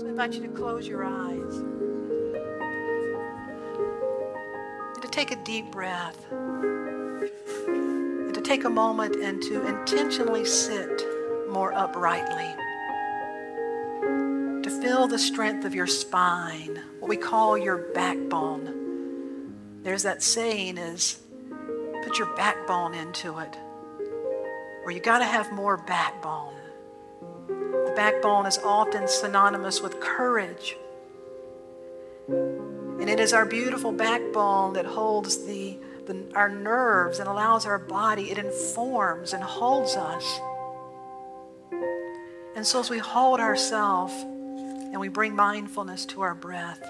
I invite you to close your eyes and to take a deep breath and to take a moment and to intentionally sit more uprightly, to feel the strength of your spine, what we call your backbone. There's that saying is, put your backbone into it, or you got to have more backbone. The backbone is often synonymous with courage. And it is our beautiful backbone that holds our nerves and allows our body. It informs and holds us. And so as we hold ourselves and we bring mindfulness to our breath,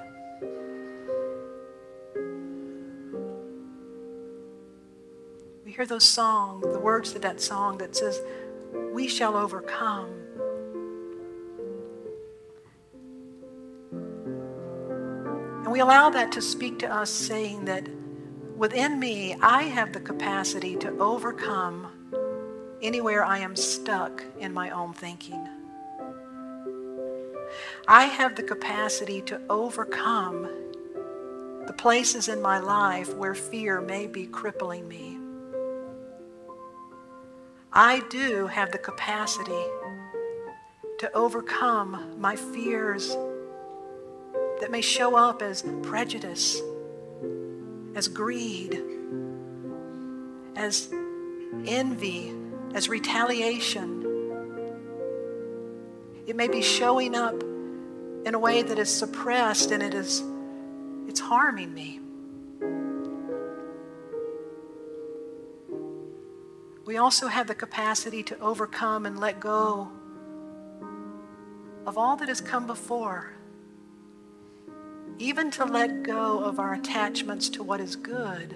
we hear those songs, the words to that song that says, we shall overcome. And we allow that to speak to us, saying that within me, I have the capacity to overcome anywhere I am stuck in my own thinking. I have the capacity to overcome the places in my life where fear may be crippling me. I do have the capacity to overcome my fears that may show up as prejudice, as greed, as envy, as retaliation. It may be showing up in a way that is suppressed and it's harming me. We also have the capacity to overcome and let go of all that has come before. Even to let go of our attachments to what is good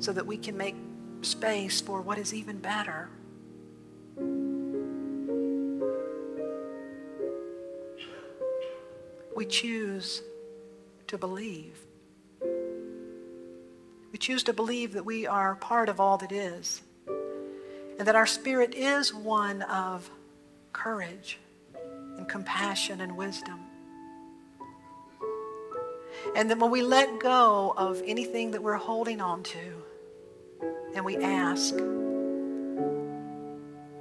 so that we can make space for what is even better. We choose to believe. We choose to believe that we are part of all that is, and that our spirit is one of courage and compassion and wisdom. And that when we let go of anything that we're holding on to, and we ask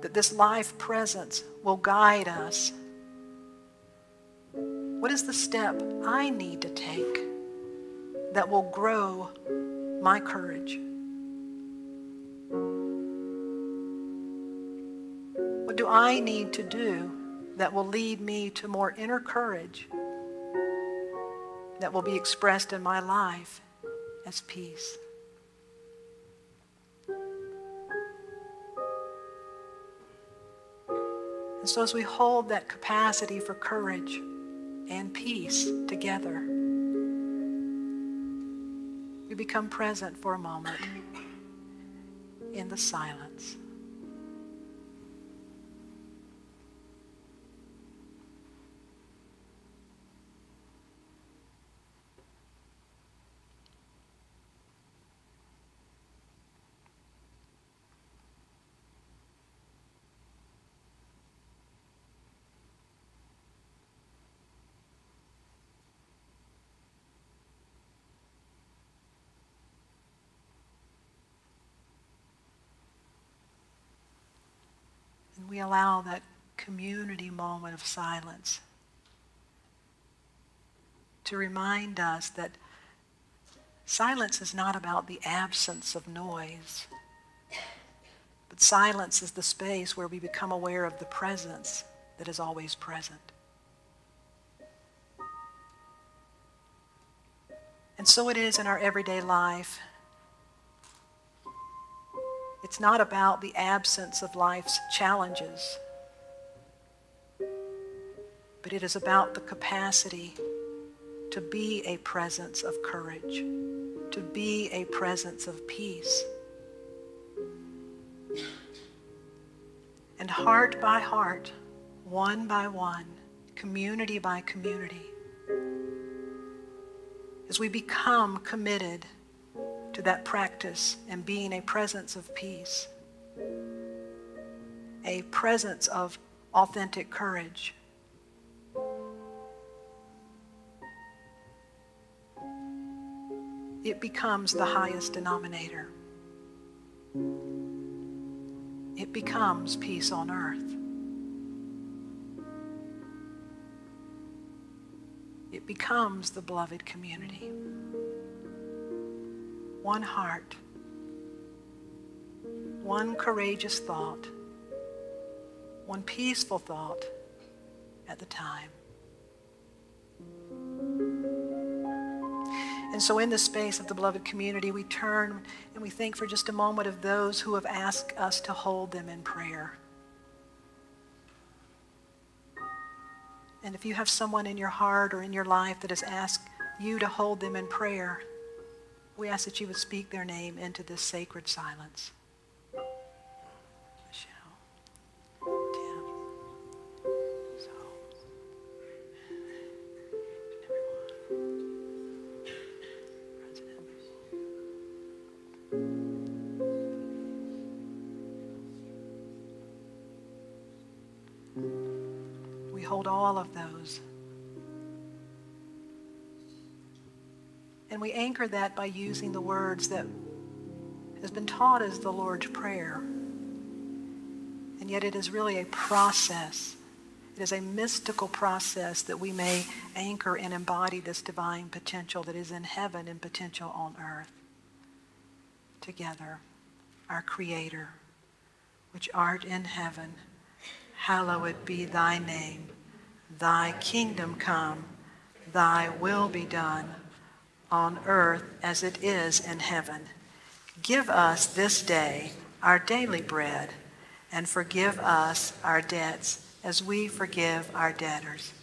that this life presence will guide us, what is the step I need to take that will grow my courage? What do I need to do that will lead me to more inner courage that will be expressed in my life as peace? And so as we hold that capacity for courage and peace together, we become present for a moment in the silence. We allow that community moment of silence to remind us that silence is not about the absence of noise, but silence is the space where we become aware of the presence that is always present. And so it is in our everyday life. It's not about the absence of life's challenges, but it is about the capacity to be a presence of courage, to be a presence of peace. And heart by heart, one by one, community by community, as we become committed to that practice and being a presence of peace, a presence of authentic courage, it becomes the highest denominator. It becomes peace on earth. It becomes the beloved community. One heart, one courageous thought, one peaceful thought at the time. And so in the space of the beloved community, we turn and we think for just a moment of those who have asked us to hold them in prayer. And if you have someone in your heart or in your life that has asked you to hold them in prayer, we ask that you would speak their name into this sacred silence. We hold all of those. And we anchor that by using the words that has been taught as the Lord's Prayer. And yet it is really a process. It is a mystical process that we may anchor and embody this divine potential that is in heaven and potential on earth. Together, our Creator, which art in heaven, hallowed be thy name. Thy kingdom come, thy will be done on earth as it is in heaven. Give us this day our daily bread, and forgive us our debts as we forgive our debtors.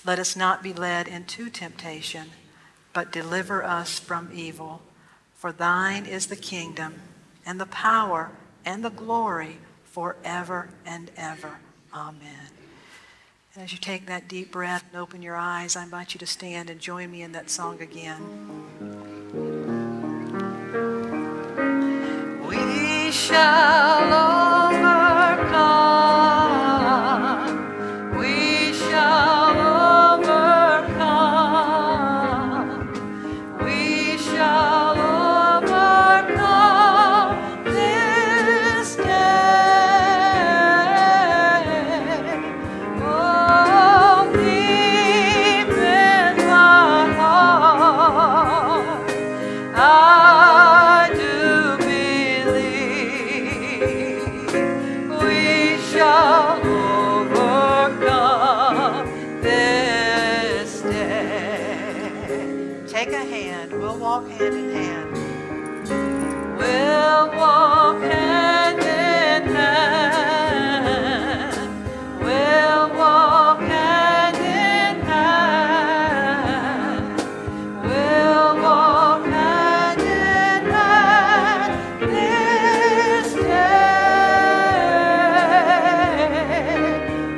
Let us not be led into temptation, but deliver us from evil. For thine is the kingdom, and the power, and the glory forever and ever. Amen. And as you take that deep breath and open your eyes, I invite you to stand and join me in that song again. We shall overcome. We shall overcome. We shall overcome this day. Oh, deep in my heart, I do believe we shall overcome this day. Take a hand. We'll walk hand in hand. We'll walk hand in hand. We'll walk hand in hand. We'll walk hand in hand this day.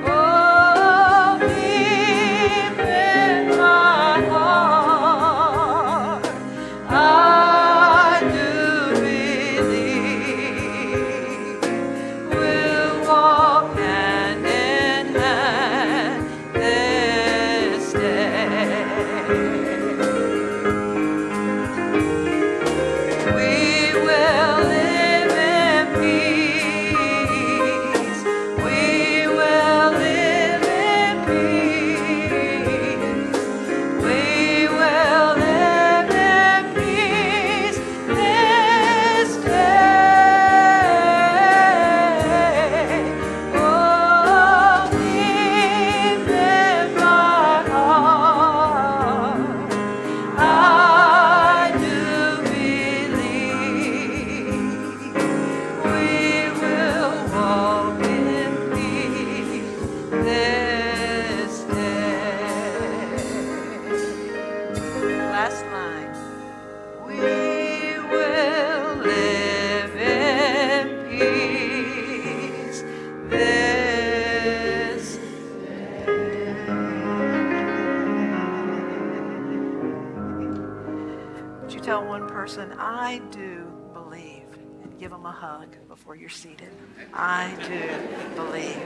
Oh, deep in my heart, I do believe we'll walk hand in hand this day. We will live in peace. We will live in peace. We will live in peace this day. Oh, deep in my heart, I do believe we will walk in peace this day. Last line. We will live in peace this day. Would you tell one person, I do believe, and give them a hug before you're seated. I do believe.